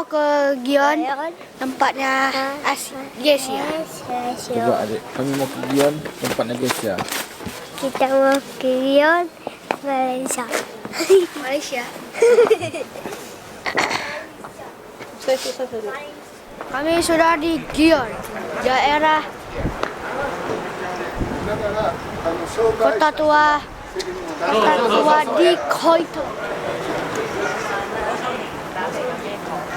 mau ke Gion, tempatnya Yes ya. Coba adik, kami mau ke Gion, tempatnya guys ya. Kita mau ke Gion, Malaysia. Malaysia. Kami sudah di Gion, daerah kota tua di Koito.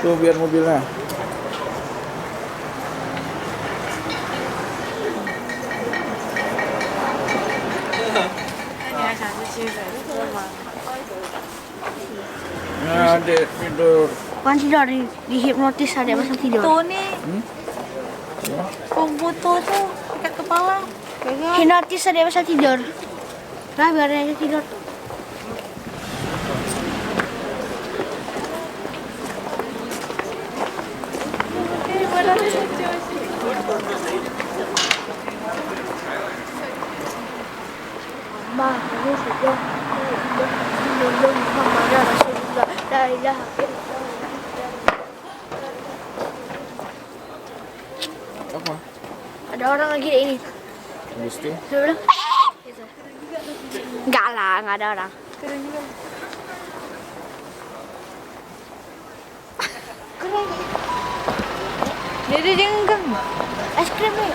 Tuh biar mobilnya. Nah, adik tidur. Bukan tidur, di hipnotis ada masa tidur. Tuh nih, komputer tuh pakai kepala. Hipnotis ada masa tidur. Nah, biarin aja tidur. Apa? Ada orang lagi di ini. Gusti. Sudah. Enggak lah, enggak ada orang. Jadi jenggang. Es krim nih.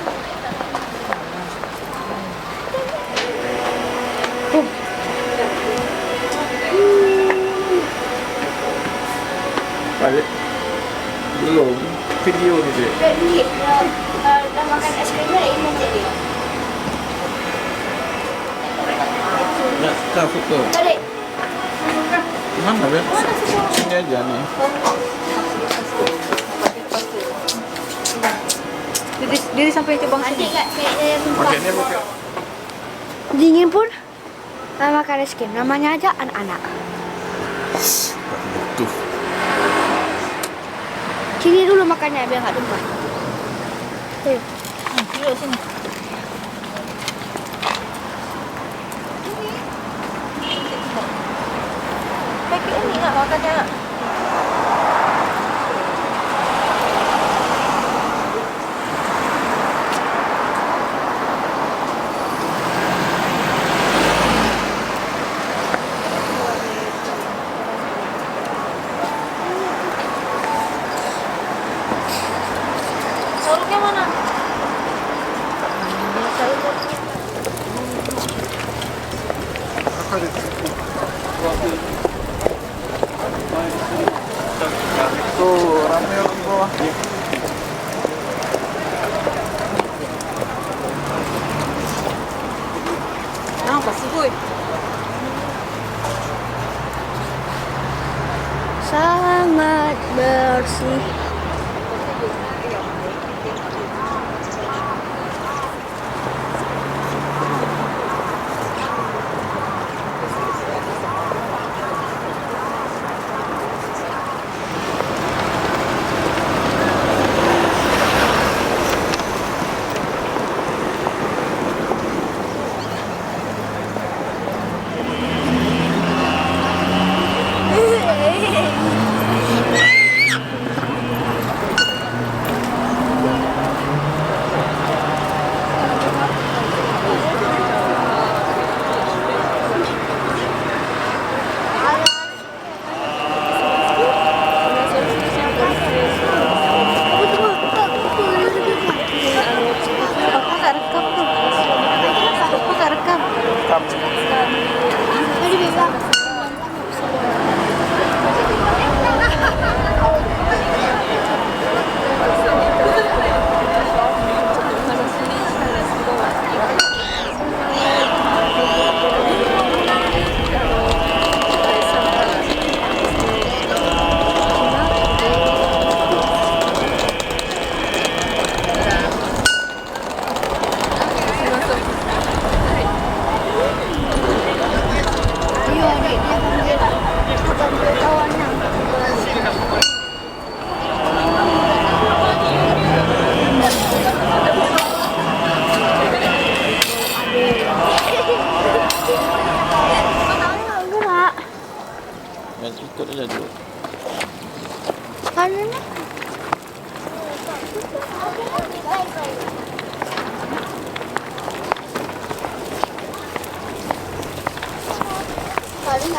Balik. Belum. Video nih deh. Jadi, kita makan es krimnya ini jadi. Nggak, kita foto. Tadi. Mana Ben? Sini aja nih. Diri sampai coba Nanti sini. kayak Pakainya pakai. dingin pun makan es krim. Namanya aja anak-anak. Tuh. Sini dulu makannya biar nggak tumpah. Tuh. Duduk sini. Pakai ini nggak makannya? Soroknya mana? Tuh, rame orang bawah. Apa sih, Boy? Sangat bersih.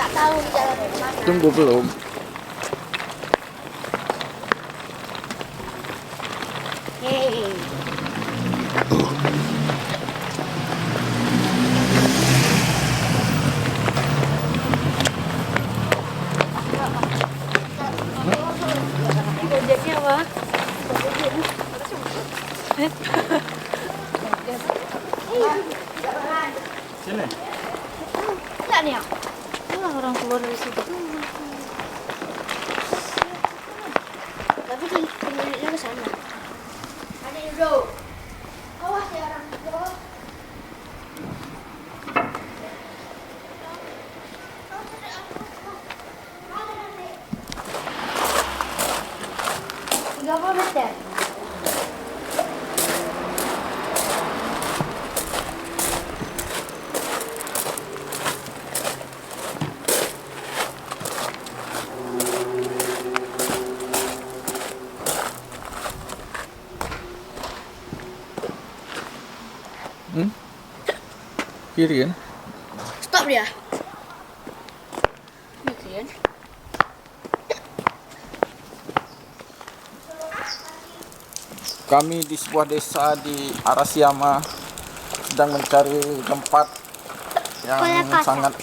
nggak tahu jalannya kemana. Tunggu belum. Hei. Gojeknya apa? Sini. Enggak nih ya? Itulah orang keluar dari situ. Tapi pemiliknya ke sana. Ada Indo. Awas ya orang Indo. Tiga puluh meter. Kiri kan? Stop dia. Mungkin. Kami di sebuah desa di Arashiyama sedang mencari tempat yang Kolekata. sangat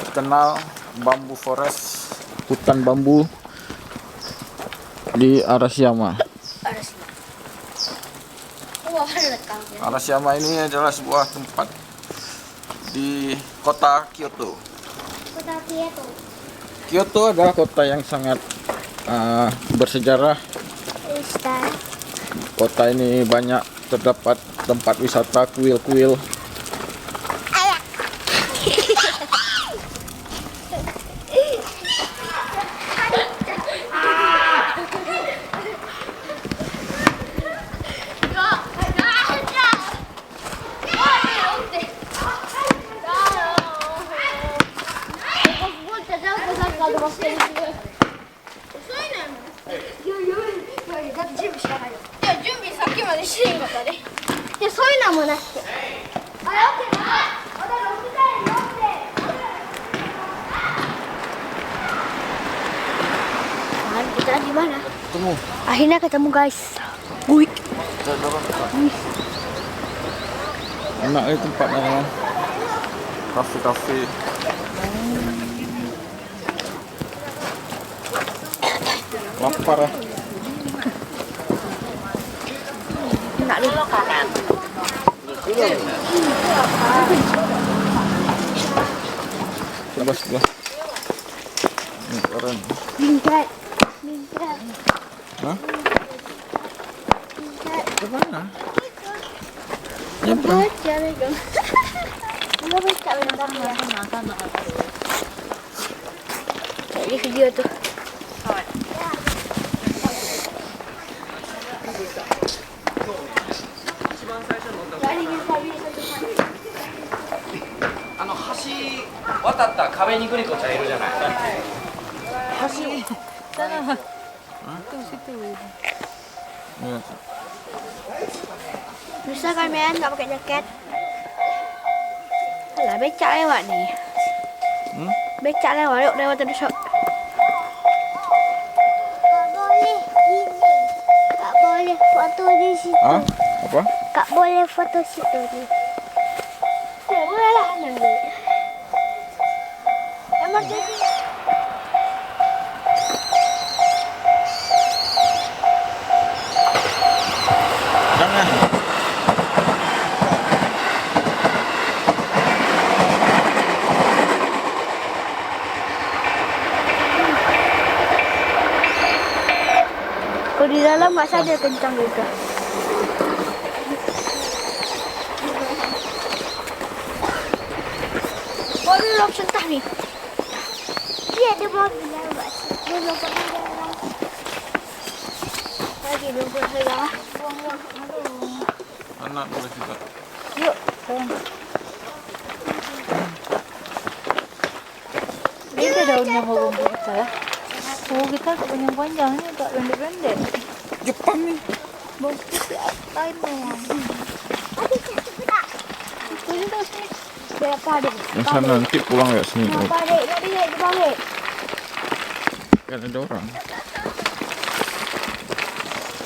terkenal, bambu forest, hutan bambu di Arashiyama. Ada sini. Oh, ada letaknya. Arashiyama ini adalah sebuah tempat di kota Kyoto. Kota Kyoto. Kyoto adalah kota yang sangat bersejarah. Istan. Kota ini banyak terdapat tempat wisata, kuil-kuil. Kita di mana? Tunggu. Akhirnya ketemu guys. Wih. Enak ya tempatnya. Kafe-kafe. Lapar ya. Enak dulu kanan. Sebelah sebelah. Ini keren. Lingkat. Lingkat. Hah? Ke mana? Nyebrang. Cari dong. Enggak bisa bintang ya. Kayak di video tuh. Iya. Bisa kan men, nggak pakai jaket. Alah, becak lewat nih. Becak lewat, yuk lewat terus. Yuk. Kak boleh ini. Kak boleh foto di situ. Ah? Apa? Kak boleh foto situ nih. Ya boleh lah nanti. Emang di sini. Jangan. Kalau di dalam nggak sadar kencang juga. Oh, ini lop sentah nih. Iya, dia mau bilang Mbak. Dia mau bilang. Lagi belum pernah pegang. Anak boleh juga. Yuk. Ini ada daunnya mau rumput saya. Oh, kita agak panjang-panjang, ini agak pendek-pendek. Jepang nih. Bawang putih lain doang. Aduh, cepat. Ini tahu sini. Biar apa adik? Yang sana nanti pulang ya sini. Apa adik? Tadi naik ke bawah. Kan ada orang.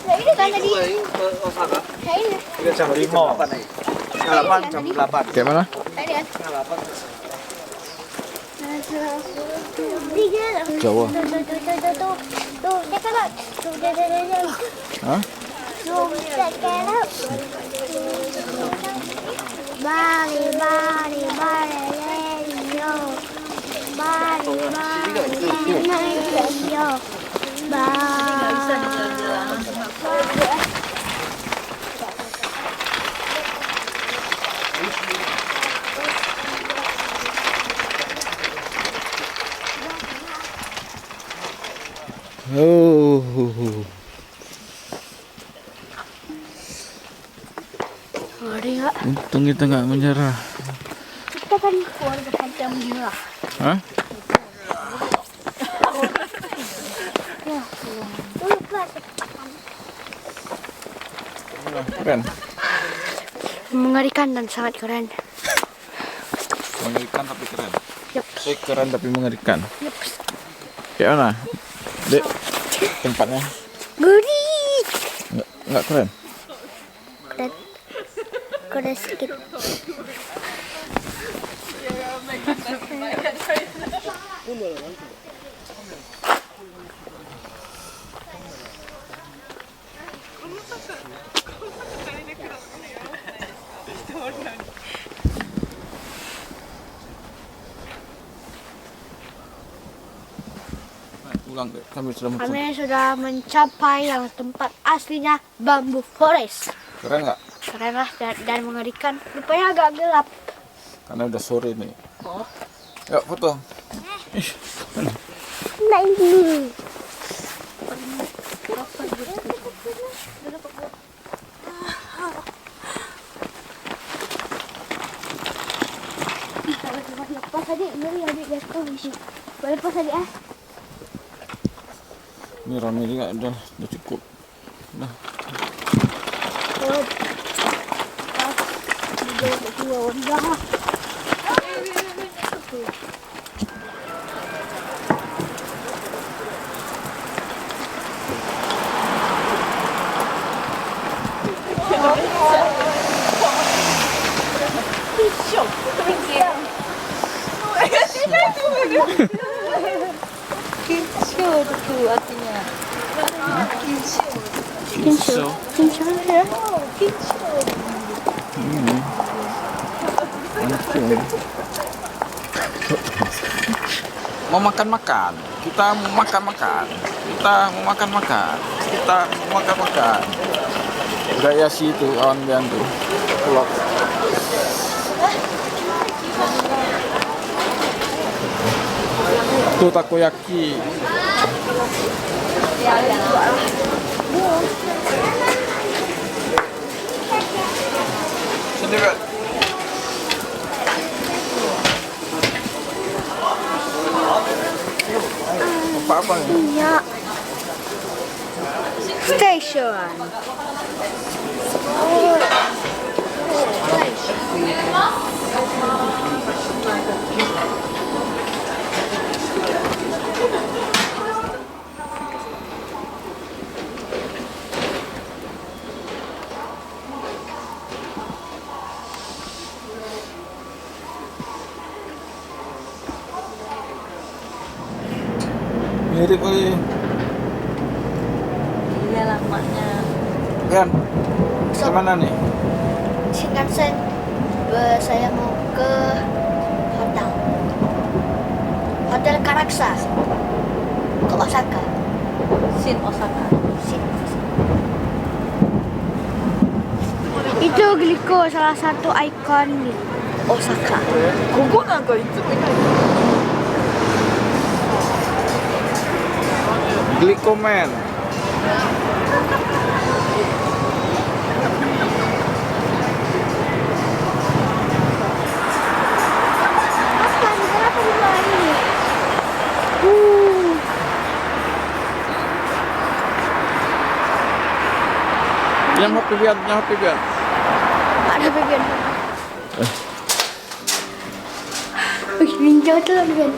Nah, ini kan tadi. Osaka. Nah, ini. Jam 8 jam 8. Kayak mana? Tadi kan. Tiga. Jawa. Tuh, cakap tak? Tuh, dia. Hah? Tuh, cakap. Bari, bari, bari, yo. Bari, bari, yo. Oh. Ada enggak? Untung kita nggak menyerah. Kita kan keluarga pantai menyerah. Hah? Keren. Mengerikan dan sangat keren. Mengerikan tapi keren. Yup. Keren tapi mengerikan. Yup. Kayak mana? Dek, tempatnya Gurih. nggak keren. Kena sikit. Pulang deh, kami sudah mau pulang. Kami sudah mencapai yang tempat aslinya Bamboo Forest. Keren nggak? Keren lah dan mengerikan. Rupanya agak gelap. Karena udah sore nih. Yuk foto. Naik dulu. Lepas adik, beri adik jatuh. Boleh lepas adik ah. Ini rame juga, udah cukup. Udah. Udah. Kinsho itu artinya. Kinsho. Kincang ya. Mau makan-makan. Kita mau makan-makan. Kita mau makan-makan. Kita mau makan-makan. Gaya si itu kawan Bian tuh. Vlog. Tuh takoyaki. Sini Bian. Apa-apa nih? Iya. Station. Mirip kali. Iya lamanya. Bian. Kemana nih? Shinkansen. Saya mau ke hotel. Hotel Karaksa. Ke Osaka. Shin Osaka. Itu Glico, salah satu ikon di Osaka. Koko nangka itu. Glikomen. Kenapa di bawah ini? Yang HP Bian, yang HP Bian. Ada bagian. Jauh tu lah Mian.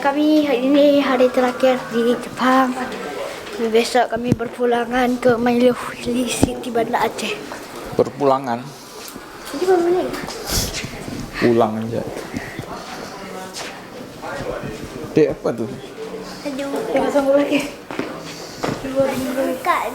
Kami hari ini hari terakhir di Jepang. Besok kami berpulangan ke Mailofili City Banda Aceh. Berpulangan. Jadi berapa menit? Pulang aja. Dek, apa tuh? Aduh, Jangan sambung lagi. bukan.